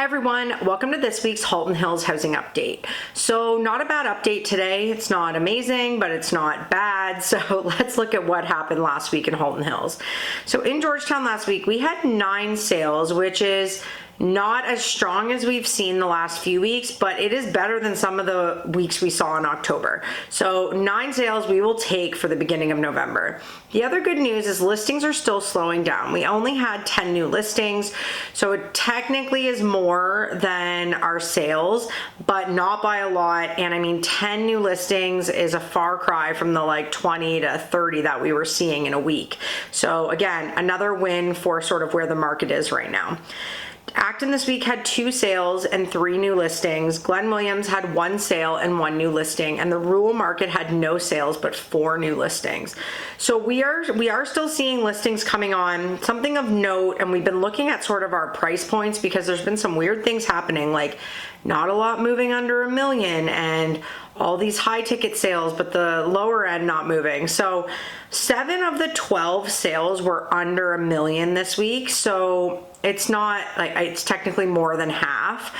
everyone, welcome to this week's Halton Hills housing update. So not a bad update today. It's not amazing, but it's not bad. So let's look at what happened last week in Halton Hills. So in Georgetown last week, we had 9 sales, which is not as strong as we've seen the last few weeks, but it is better than some of the weeks we saw in October. So 9 sales we will take for the beginning of November. The other good news is listings are still slowing down. We only had 10 new listings, so it technically is more than our sales, but not by a lot. And I mean, 10 new listings is a far cry from the like 20 to 30 that we were seeing in a week. So again, another win for sort of where the market is right now. Acton this week had 2 sales and 3 new listings. Glen Williams had 1 sale and 1 new listing, and the rural market had no sales but 4 new listings. So we are still seeing listings coming on. Something of note, and we've been looking at sort of our price points because there's been some weird things happening, like not a lot moving under $1 million and all these high ticket sales, but the lower end not moving. So 7 of the 12 sales were under $1 million this week. So it's not like, it's technically more than half.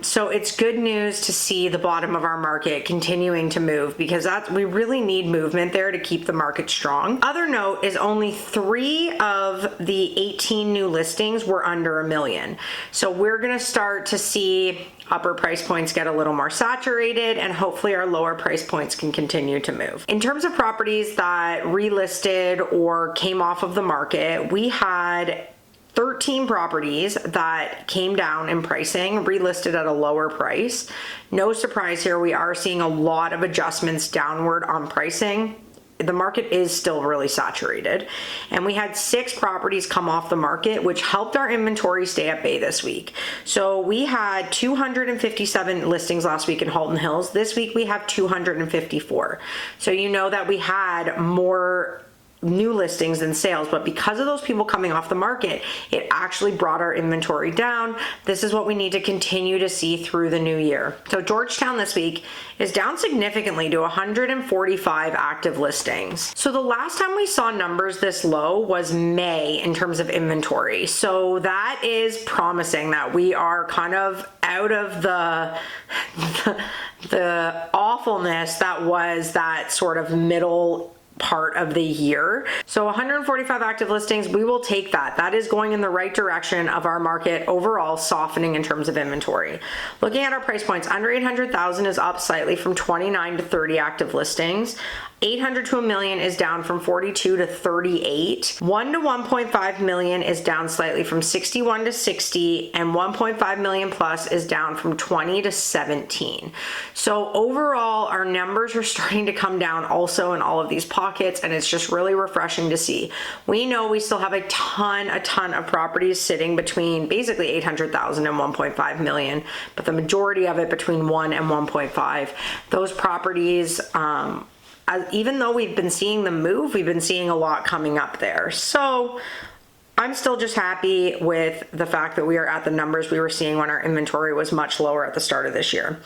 So it's good news to see the bottom of our market continuing to move, because we really need movement there to keep the market strong. Other note is only 3 of the 18 new listings were under $1 million. So we're gonna start to see upper price points get a little more saturated, and hopefully our lower price points can continue to move. In terms of properties that relisted or came off of the market, we had 13 properties that came down in pricing, relisted at a lower price. No surprise here, we are seeing a lot of adjustments downward on pricing. The market is still really saturated. And we had 6 properties come off the market, which helped our inventory stay at bay this week. So we had 257 listings last week in Halton Hills. This week we have 254. So you know that we had more new listings than sales, but because of those people coming off the market, it actually brought our inventory down. This is what we need to continue to see through the new year. So Georgetown this week is down significantly to 145 active listings. So the last time we saw numbers this low was May in terms of inventory. So that is promising that we are kind of out of the awfulness that was that sort of middle part of the year. So 145 active listings, we will take that. That is going in the right direction of our market overall softening in terms of inventory. Looking at our price points, under 800,000 is up slightly from 29 to 30 active listings. 800 to $1 million is down from 42 to 38. 1 to 1.5 million is down slightly from 61 to 60, and 1.5 million plus is down from 20 to 17. So overall, our numbers are starting to come down also in all of these pockets, and it's just really refreshing to see. We know we still have a ton of properties sitting between basically 800,000 and 1.5 million, but the majority of it between 1 and 1.5. Those properties, even though we've been seeing them move, we've been seeing a lot coming up there. So I'm still just happy with the fact that we are at the numbers we were seeing when our inventory was much lower at the start of this year.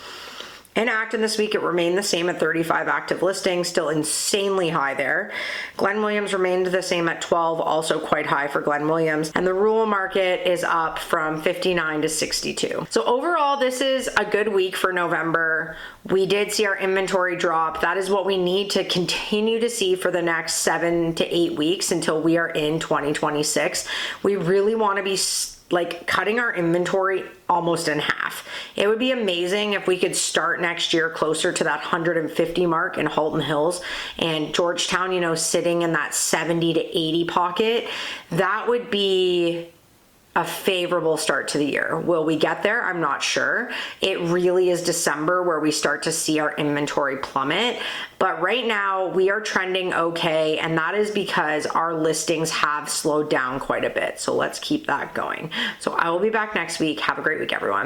In Acton this week, it remained the same at 35 active listings, still insanely high there. Glen Williams remained the same at 12, also quite high for Glen Williams. And the rural market is up from 59 to 62. So overall, this is a good week for November. We did see our inventory drop. That is what we need to continue to see for the next 7 to 8 weeks until we are in 2026. We really want to be like cutting our inventory almost in half. It would be amazing if we could start next year closer to that 150 mark in Halton Hills, and Georgetown, you know, sitting in that 70 to 80 pocket. That would be a favorable start to the year. Will we get there? I'm not sure. It really is December where we start to see our inventory plummet. But right now we are trending okay, and that is because our listings have slowed down quite a bit. So let's keep that going. So I will be back next week. Have a great week, everyone.